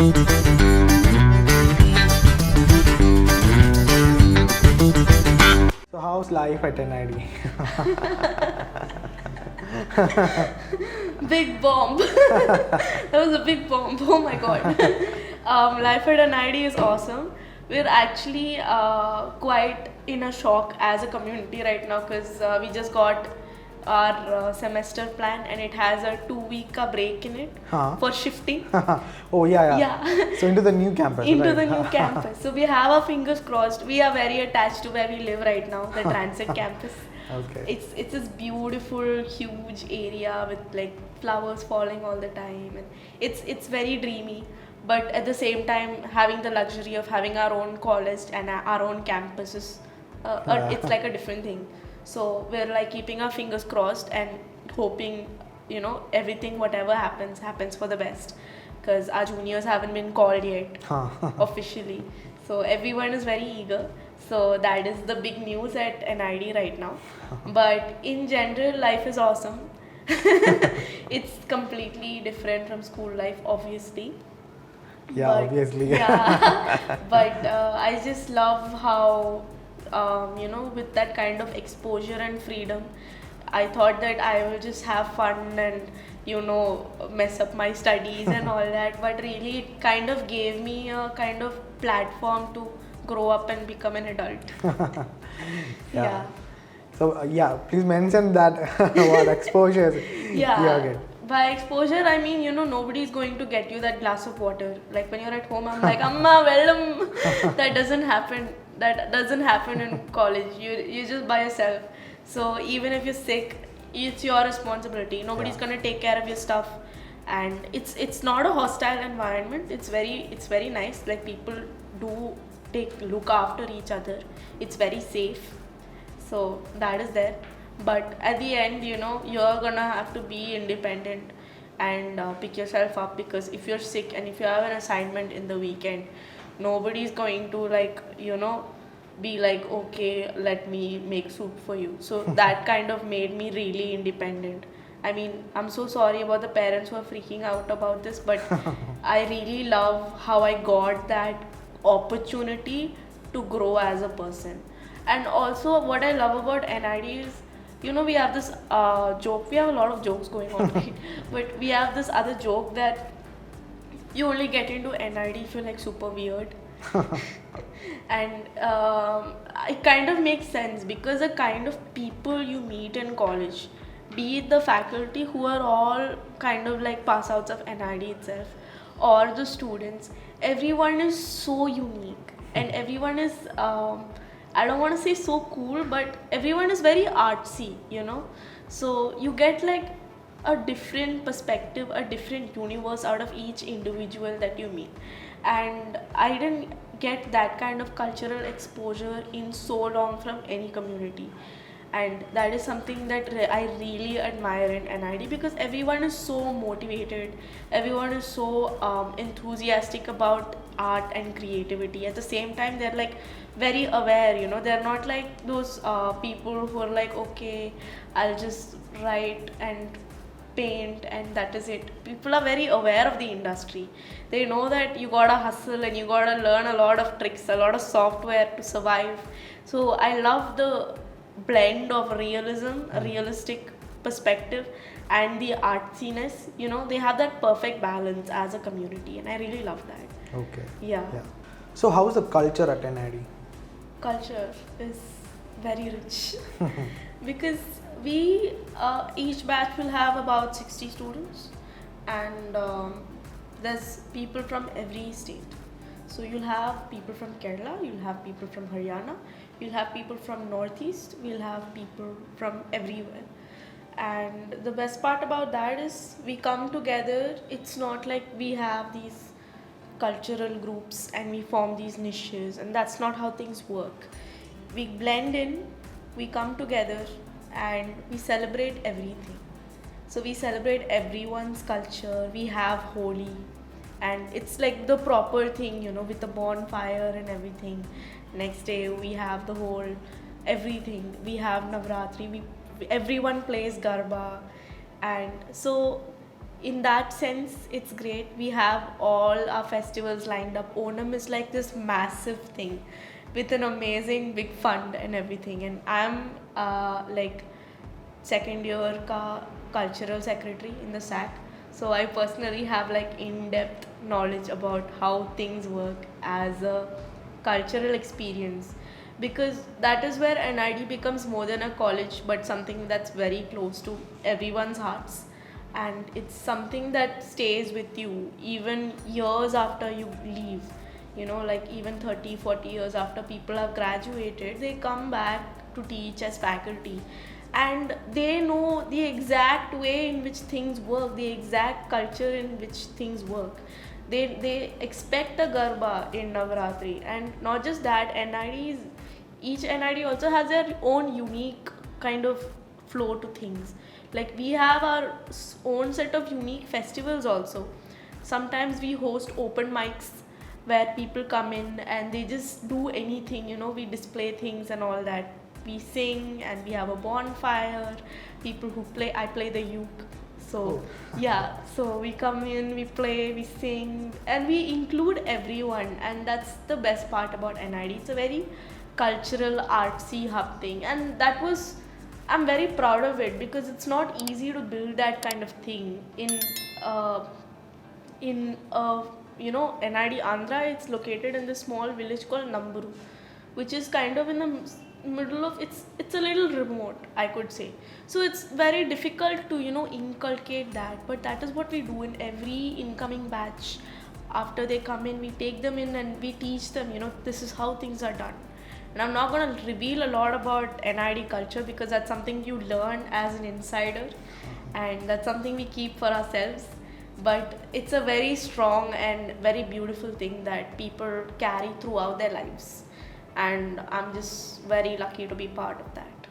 So how's life at NID? Big bomb. That was a big bomb. Oh my god. Life at NID is awesome. We're actually quite in a shock as a community right now because we just got our semester plan and it has a 2 week break in it for shifting. Oh yeah. Yeah. So into the new campus. Into right? the new campus. So we have our fingers crossed. We are very attached to where we live right now, the Transit campus. Okay. It's this beautiful, huge area with like flowers falling all the time, and it's very dreamy. But at the same time, having the luxury of having our own college and our own campus is, it's like a different thing. So we're like keeping our fingers crossed and hoping, everything whatever happens for the best. Because our juniors haven't been called yet officially. So everyone is very eager. So that is the big news at NID right now. But in general, life is awesome. It's completely different from school life, obviously. Yeah, But, obviously. Yeah. But I just love how, with that kind of exposure and freedom, I thought that I will just have fun and, mess up my studies and all that. But really, it kind of gave me a kind of platform to grow up and become an adult. Yeah. So please mention that what exposures Yeah. you are getting. By exposure, I mean, nobody's going to get you that glass of water. Like when you're at home, I'm like, Amma, veldam. That doesn't happen. That doesn't happen in college. You're just by yourself. So even if you're sick, it's your responsibility. Nobody's gonna take care of your stuff. And it's not a hostile environment. It's very nice. Like people do look after each other. It's very safe. So that is there. But at the end, you're gonna have to be independent and pick yourself up, because if you're sick and if you have an assignment in the weekend, nobody's going to be like, okay, let me make soup for you. So that kind of made me really independent. I mean, I'm so sorry about the parents who are freaking out about this, but I really love how I got that opportunity to grow as a person. And also, what I love about NID is, we have this joke. We have a lot of jokes going on, right? But we have this other joke that you only get into NID if you're like super weird. And it kind of makes sense because the kind of people you meet in college, be it the faculty who are all kind of like pass outs of NID itself, or the students, everyone is so unique and everyone is I don't want to say so cool, but everyone is very artsy, so you get like a different perspective, a different universe out of each individual that you meet. And I didn't get that kind of cultural exposure in so long from any community, and that is something that I really admire in NID, because everyone is so motivated, everyone is so enthusiastic about art and creativity. At the same time, they're like very aware, they're not like those people who are like, okay, I'll just write and paint and that is it. People are very aware of the industry. They know that you gotta hustle and you gotta learn a lot of tricks, a lot of software to survive. So I love the blend of realism, a realistic perspective, and the artsiness. They have that perfect balance as a community, and I really love that. Okay. Yeah. So how is the culture at NID? Culture is very rich because we each batch will have about 60 students, and there's people from every state. So you'll have people from Kerala, you'll have people from Haryana, you'll have people from Northeast, we'll have people from everywhere. And the best part about that is we come together. It's not like we have these cultural groups and we form these niches, and that's not how things work. We blend in, we come together, and we celebrate everything. So we celebrate everyone's culture. We have Holi, and it's like the proper thing, with the bonfire and everything. Next day we have the whole everything. We have Navratri. Everyone plays Garba, and so in that sense, it's great. We have all our festivals lined up. Onam is like this massive thing with an amazing big fund and everything. And I'm like second year ka cultural secretary in the SAC. So I personally have like in-depth knowledge about how things work as a cultural experience, because that is where NID becomes more than a college but something that's very close to everyone's hearts, and it's something that stays with you even years after you leave. Like even 30-40 years after people have graduated, they come back to teach as faculty, and they know the exact way in which things work, the exact culture in which things work. They expect a garba in Navaratri, and not just that, each NID also has their own unique kind of flow to things. Like we have our own set of unique festivals also. Sometimes we host open mics where people come in and they just do anything, we display things and all that. We sing and we have a bonfire. People who play, I play the uke. So yeah, so we come in, we play, we sing, and we include everyone, and that's the best part about NID. It's a very cultural, artsy hub thing, and I'm very proud of it, because it's not easy to build that kind of thing in NID Andhra. It's located in this small village called Namburu, which is kind of in the middle of, it's a little remote, I could say. So it's very difficult to inculcate that, but that is what we do in every incoming batch. After they come in, we take them in and we teach them, this is how things are done. And I'm not going to reveal a lot about NID culture, because that's something you learn as an insider, and that's something we keep for ourselves. But it's a very strong and very beautiful thing that people carry throughout their lives, and I'm just very lucky to be part of that.